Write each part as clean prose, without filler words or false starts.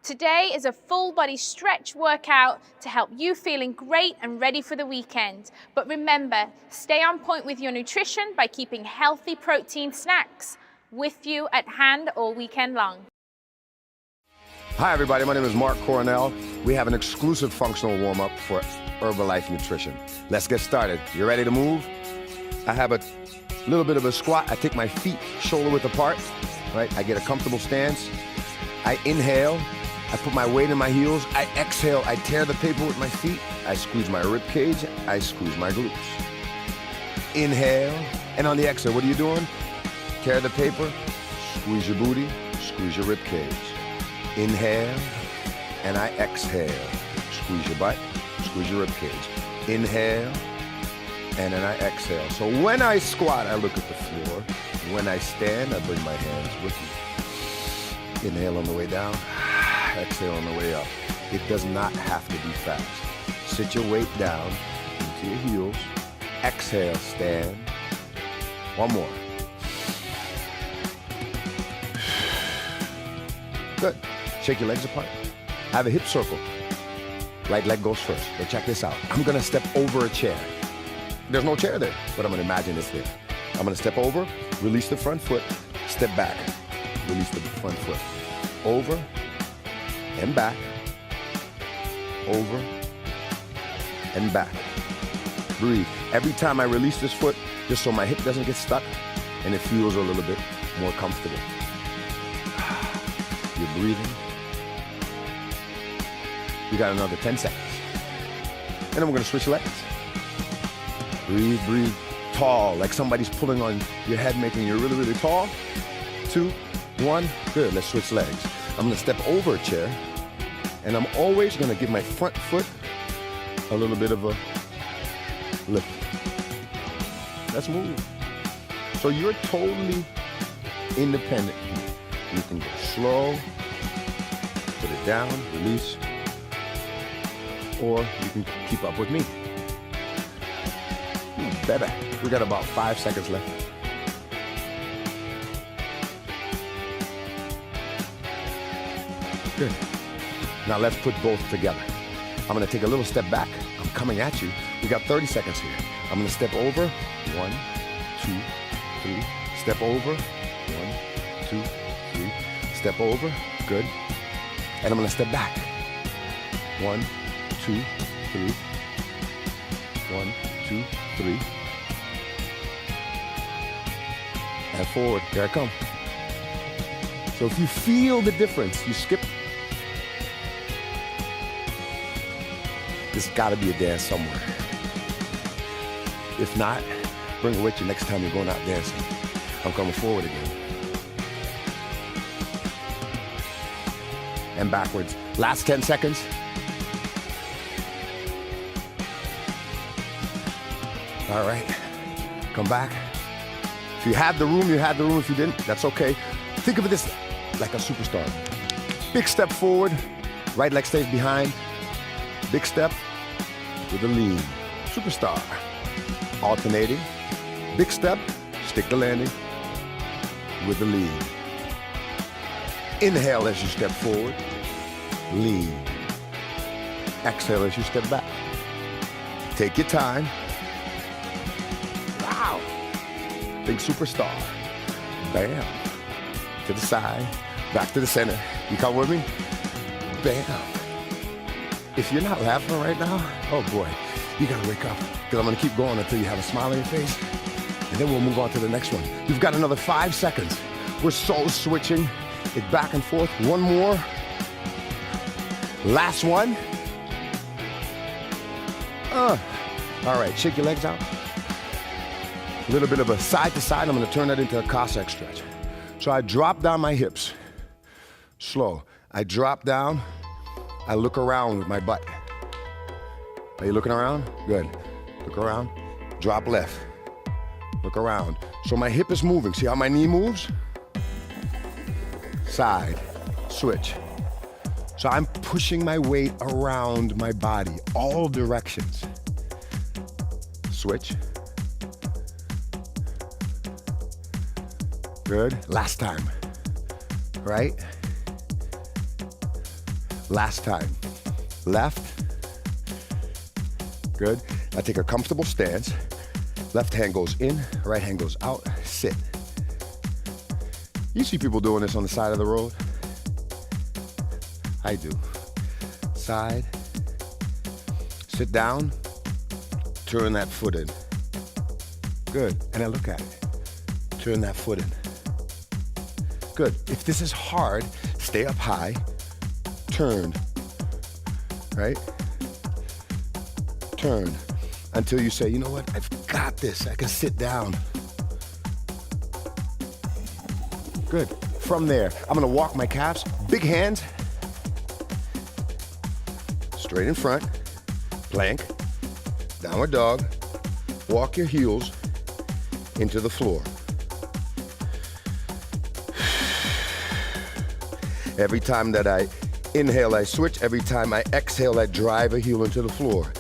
Today is a full body stretch workout to help you feeling great and ready for the weekend. But remember, stay on point with your nutrition by keeping healthy protein snacks with you at hand all weekend long. Hi everybody, my name is Mark Coronel. We have an exclusive functional warm-up for Herbalife Nutrition. Let's get started. You ready to move? I have a little bit of a squat. I take my feet shoulder width apart, right? I get a comfortable stance. I inhale. I put my weight in my heels. I exhale. I tear the paper with my feet. I squeeze my rib cage. I squeeze my glutes. Inhale. And on the exhale, what are you doing? Tear the paper. Squeeze your booty. Squeeze your rib cage. Inhale. And I exhale. Squeeze your butt. Squeeze your rib cage. Inhale. And then I exhale. So when I squat, I look at the floor. When I stand, I bring my hands with me. Inhale on the way down. Exhale on the way up. It does not have to be fast. Sit your weight down into your heels. Exhale, stand. One more. Good. Shake your legs apart. I have a hip circle. Right leg goes first. But check this out. I'm gonna step over a chair. There's no chair there, but I'm gonna imagine it's there. I'm gonna step over, release the front foot, step back, release the front foot. Over and back, over and back. Breathe. Every time I release this foot, just so my hip doesn't get stuck and it feels a little bit more comfortable. You're breathing. You got another 10 seconds. And then we're gonna switch legs. Breathe, breathe. Tall, like somebody's pulling on your head, making you really, really tall. 2, 1, good, let's switch legs. I'm gonna step over a chair, and I'm always gonna give my front foot a little bit of a lift. Let's move. So you're totally independent here. You can go slow, put it down, release, or you can keep up with me. Better. We got about 5 seconds left. Good. Now let's put both together. I'm gonna take a little step back. I'm coming at you. We got 30 seconds here. I'm gonna step over. 1, 2, 3. Step over. 1, 2, 3. Step over. Good. And I'm gonna step back. 1, 2, 3. 1, 2, 3. And forward. Here I come. So if you feel the difference, you skip. There's got to be a dance somewhere. If not, bring it with you next time you're going out dancing. I'm coming forward again. And backwards. Last 10 seconds. All right. Come back. If you had the room, you had the room. If you didn't, that's okay. Think of this like a superstar. Big step forward. Right leg stays behind. Big step with a lean. Superstar. Alternating. Big step, stick the landing with the lean. Inhale as you step forward. Lean. Exhale as you step back. Take your time. Wow. Big superstar. Bam. To the side. Back to the center. You come with me? Bam. If you're not laughing right now, oh boy, you gotta wake up. Because I'm gonna keep going until you have a smile on your face. And then we'll move on to the next one. You've got another 5 seconds. We're so switching it back and forth. One more. Last one. All right, shake your legs out. A little bit of a side to side. I'm gonna turn that into a Cossack stretch. So I drop down my hips. Slow. I drop down. I look around with my butt. Are you looking around? Good. Look around. Drop left. Look around. So my hip is moving. See how my knee moves? Side. Switch. So I'm pushing my weight around my body, all directions. Switch. Good. Last time. Right? Last time. Left. Good. Now take a comfortable stance. Left hand goes in, right hand goes out. Sit. You see people doing this on the side of the road? I do. Side. Sit down. Turn that foot in. Good. And now look at it. Turn that foot in. Good. If this is hard, stay up high. Turn. Right? Turn. Until you say, you know what? I've got this. I can sit down. Good. From there, I'm gonna walk my calves. Big hands. Straight in front. Plank. Downward dog. Walk your heels into the floor. Every time that I inhale, I switch. Every time I exhale, I drive a heel into the floor.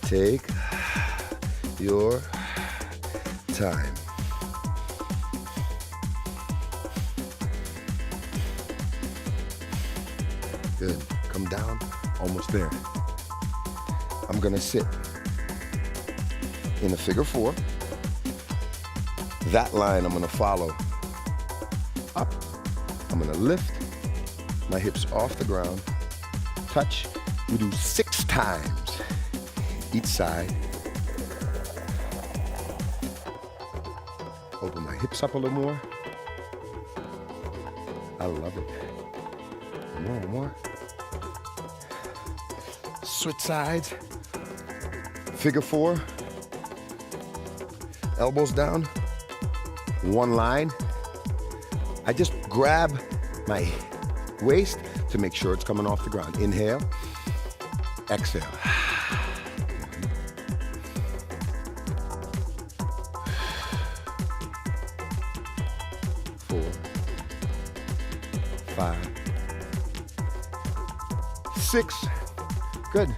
Take your time. Good. Come down. Almost there. I'm gonna sit in a figure four. That line I'm gonna follow up. I'm gonna lift my hips off the ground. Touch. We do 6 times each side. Open my hips up a little more. I love it. More. Switch sides. Figure four. Elbows down. One line. I just grab my waist to make sure it's coming off the ground. Inhale. Exhale. 4, 5, 6. Good.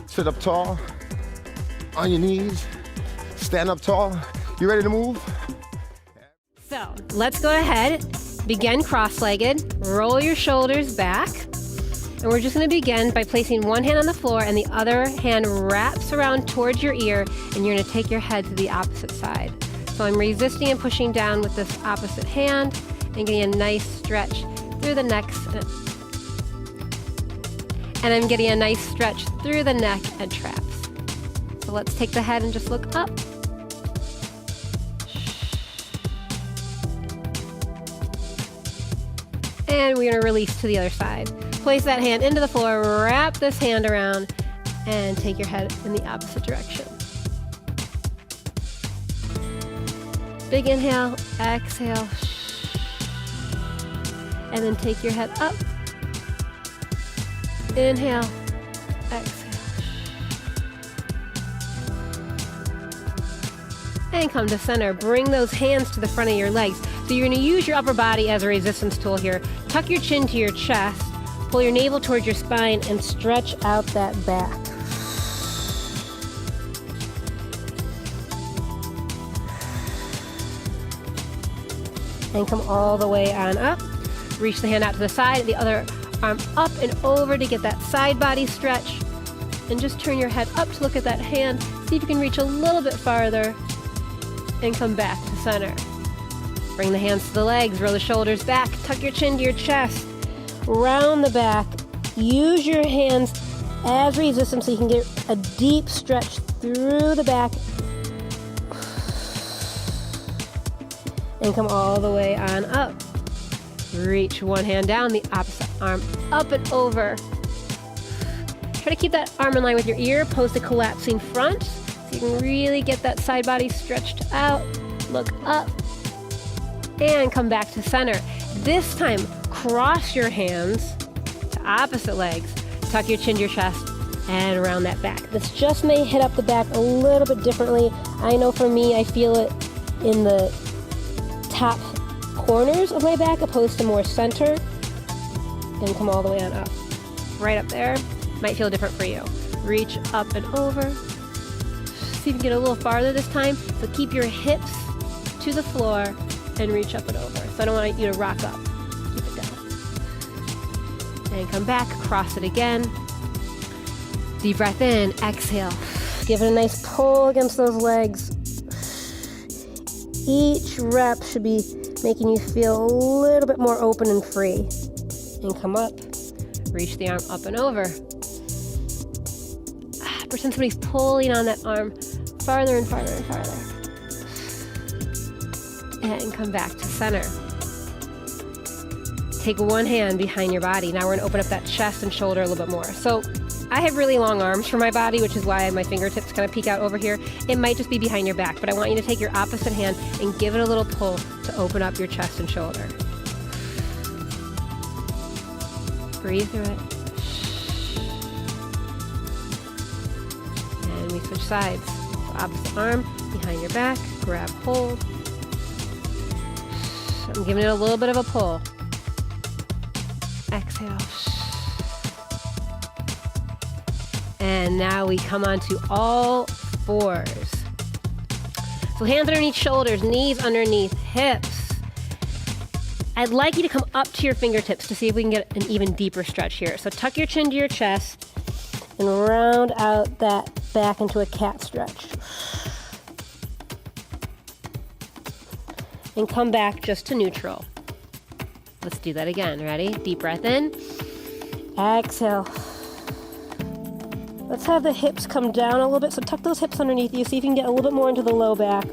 Sit up tall. On your knees. Stand up tall. You ready to move? So let's go ahead, begin cross-legged, roll your shoulders back, and we're just going to begin by placing one hand on the floor and the other hand wraps around towards your ear, and you're going to take your head to the opposite side. So I'm resisting and pushing down with this opposite hand and getting a nice stretch through the neck, and I'm getting a nice stretch through the neck and traps. So let's take the head and just look up. And we're going to release to the other side. Place that hand into the floor, wrap this hand around, and take your head in the opposite direction. Big inhale, exhale, and then take your head up. Inhale, exhale, and come to center. Bring those hands to the front of your legs. So you're going to use your upper body as a resistance tool here. Tuck your chin to your chest, pull your navel towards your spine, and stretch out that back. And come all the way on up. Reach the hand out to the side, the other arm up and over to get that side body stretch. And just turn your head up to look at that hand. See if you can reach a little bit farther and come back to center. Bring the hands to the legs, roll the shoulders back, tuck your chin to your chest, round the back. Use your hands as resistance so you can get a deep stretch through the back. And come all the way on up. Reach one hand down, the opposite arm up and over. Try to keep that arm in line with your ear, pose the collapsing front so you can really get that side body stretched out. Look up and come back to center. This time, cross your hands to opposite legs. Tuck your chin to your chest and around that back. This just may hit up the back a little bit differently. I know for me, I feel it in the top corners of my back opposed to more center. And come all the way on up. Right up there. Might feel different for you. Reach up and over. See if you can get a little farther this time. So keep your hips to the floor and reach up and over. So I don't want you to rock up. Keep it down. And come back, cross it again. Deep breath in, exhale. Give it a nice pull against those legs. Each rep should be making you feel a little bit more open and free. And come up. Reach the arm up and over. Pretend somebody's pulling on that arm farther and farther and farther. And come back to center. Take one hand behind your body. Now we're gonna open up that chest and shoulder a little bit more. So I have really long arms for my body, which is why my fingertips kind of peek out over here. It might just be behind your back, but I want you to take your opposite hand and give it a little pull to open up your chest and shoulder. Breathe through it. And we switch sides. So opposite arm behind your back, grab hold. I'm giving it a little bit of a pull. Exhale. And now we come onto all fours. So hands underneath shoulders, knees underneath hips. I'd like you to come up to your fingertips to see if we can get an even deeper stretch here. So tuck your chin to your chest and round out that back into a cat stretch. And come back just to neutral. Let's do that again. Ready? Deep breath in. Exhale. Let's have the hips come down a little bit. So tuck those hips underneath you. See if you can get a little bit more into the low back.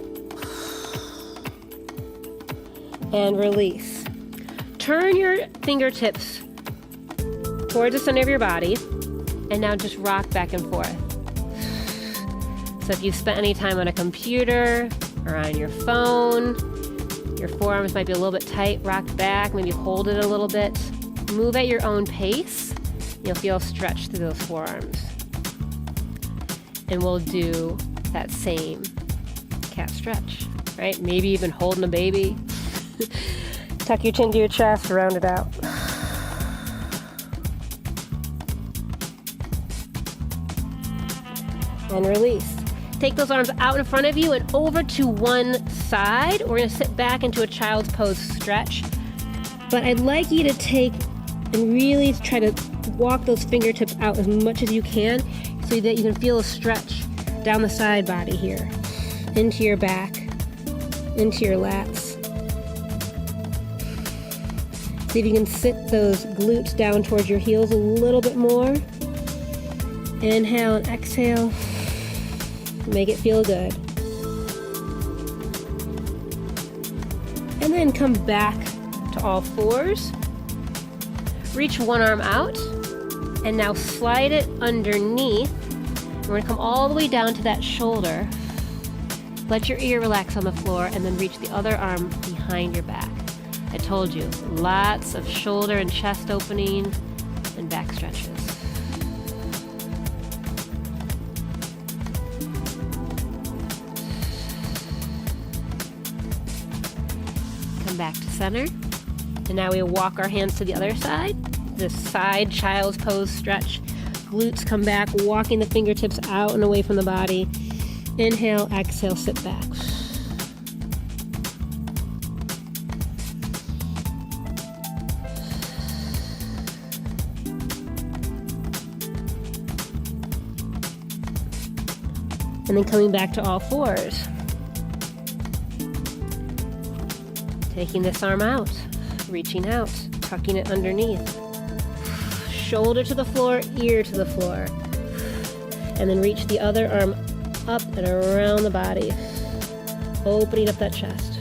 And release. Turn your fingertips towards the center of your body. And now just rock back and forth. So if you've spent any time on a computer or on your phone, your forearms might be a little bit tight, rock back, maybe hold it a little bit. Move at your own pace. You'll feel stretch through those forearms. And we'll do that same cat stretch, right? Maybe even holding a baby. Tuck your chin to your chest, round it out. And release. Take those arms out in front of you and over to one side. We're gonna sit back into a child's pose stretch. But I'd like you to take and really try to walk those fingertips out as much as you can so that you can feel a stretch down the side body here, into your back, into your lats. See if you can sit those glutes down towards your heels a little bit more. Inhale and exhale. Make it feel good. And then come back to all fours. Reach one arm out and now slide it underneath. We're gonna come all the way down to that shoulder. Let your ear relax on the floor and then reach the other arm behind your back. I told you, lots of shoulder and chest opening and back stretches. Back to center. And now we walk our hands to the other side. This side child's pose stretch. Glutes come back, walking the fingertips out and away from the body. Inhale, exhale, sit back. And then coming back to all fours. Taking this arm out, reaching out, tucking it underneath. Shoulder to the floor, ear to the floor. And then reach the other arm up and around the body, opening up that chest.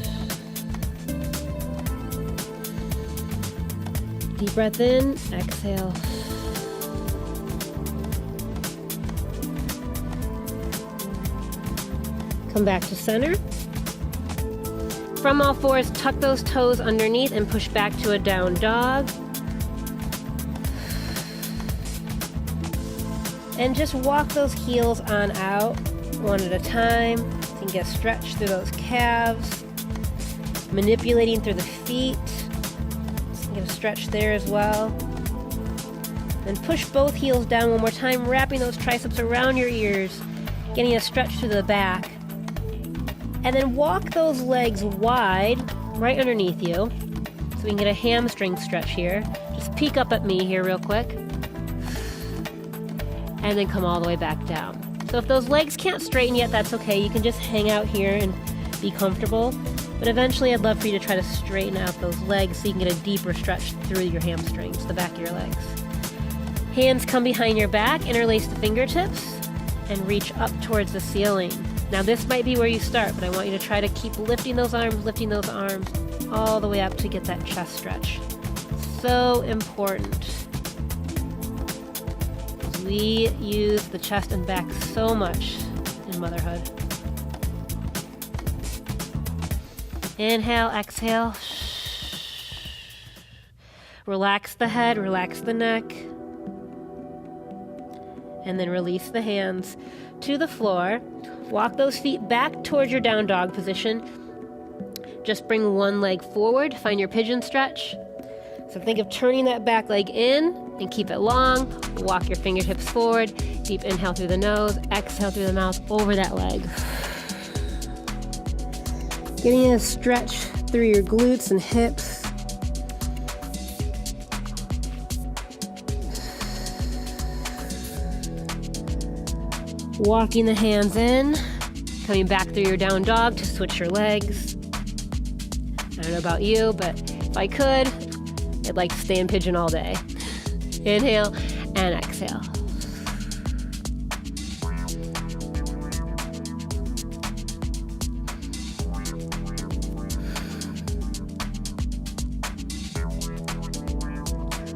Deep breath in, exhale. Come back to center. From all fours, tuck those toes underneath and push back to a down dog. And just walk those heels on out, one at a time. You can get stretched through those calves, manipulating through the feet. So get a stretch there as well. And push both heels down one more time, wrapping those triceps around your ears, getting a stretch to the back. And then walk those legs wide right underneath you so we can get a hamstring stretch here. Just peek up at me here real quick. And then come all the way back down. So if those legs can't straighten yet, that's okay. You can just hang out here and be comfortable. But eventually I'd love for you to try to straighten out those legs so you can get a deeper stretch through your hamstrings, the back of your legs. Hands come behind your back, interlace the fingertips, and reach up towards the ceiling. Now this might be where you start, but I want you to try to keep lifting those arms all the way up to get that chest stretch. So important. We use the chest and back so much in motherhood. Inhale, exhale. Relax the head, relax the neck. And then release the hands to the floor. Walk those feet back towards your down dog position. Just bring one leg forward, find your pigeon stretch. So think of turning that back leg in and keep it long. Walk your fingertips forward. Deep inhale through the nose, exhale through the mouth over that leg. Getting a stretch through your glutes and hips. Walking the hands in, coming back through your down dog to switch your legs. I don't know about you, but if I could, I'd like to stay in pigeon all day. Inhale and exhale.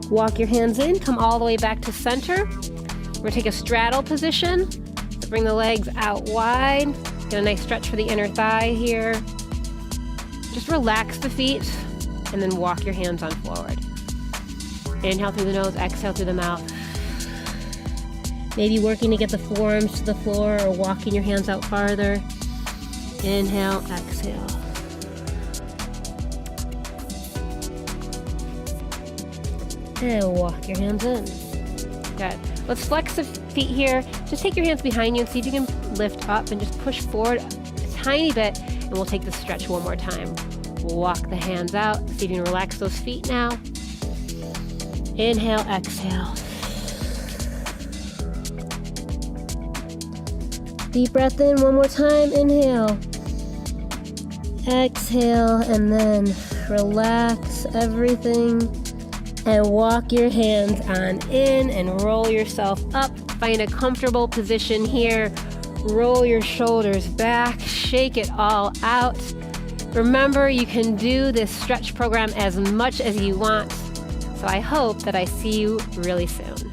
Walk your hands in, come all the way back to center. We're gonna take a straddle position. So bring the legs out wide. Get a nice stretch for the inner thigh here. Just relax the feet and then walk your hands on forward. Inhale through the nose, exhale through the mouth. Maybe working to get the forearms to the floor or walking your hands out farther. Inhale, exhale. And walk your hands in. Good. Let's flex the feet here. Just take your hands behind you and see if you can lift up and just push forward a tiny bit, and we'll take the stretch one more time. Walk the hands out. See if you can relax those feet now. Inhale, exhale. Deep breath in one more time. Inhale. Exhale, and then relax everything. And walk your hands on in and roll yourself up. Find a comfortable position here. Roll your shoulders back. Shake it all out. Remember, you can do this stretch program as much as you want. So I hope that I see you really soon.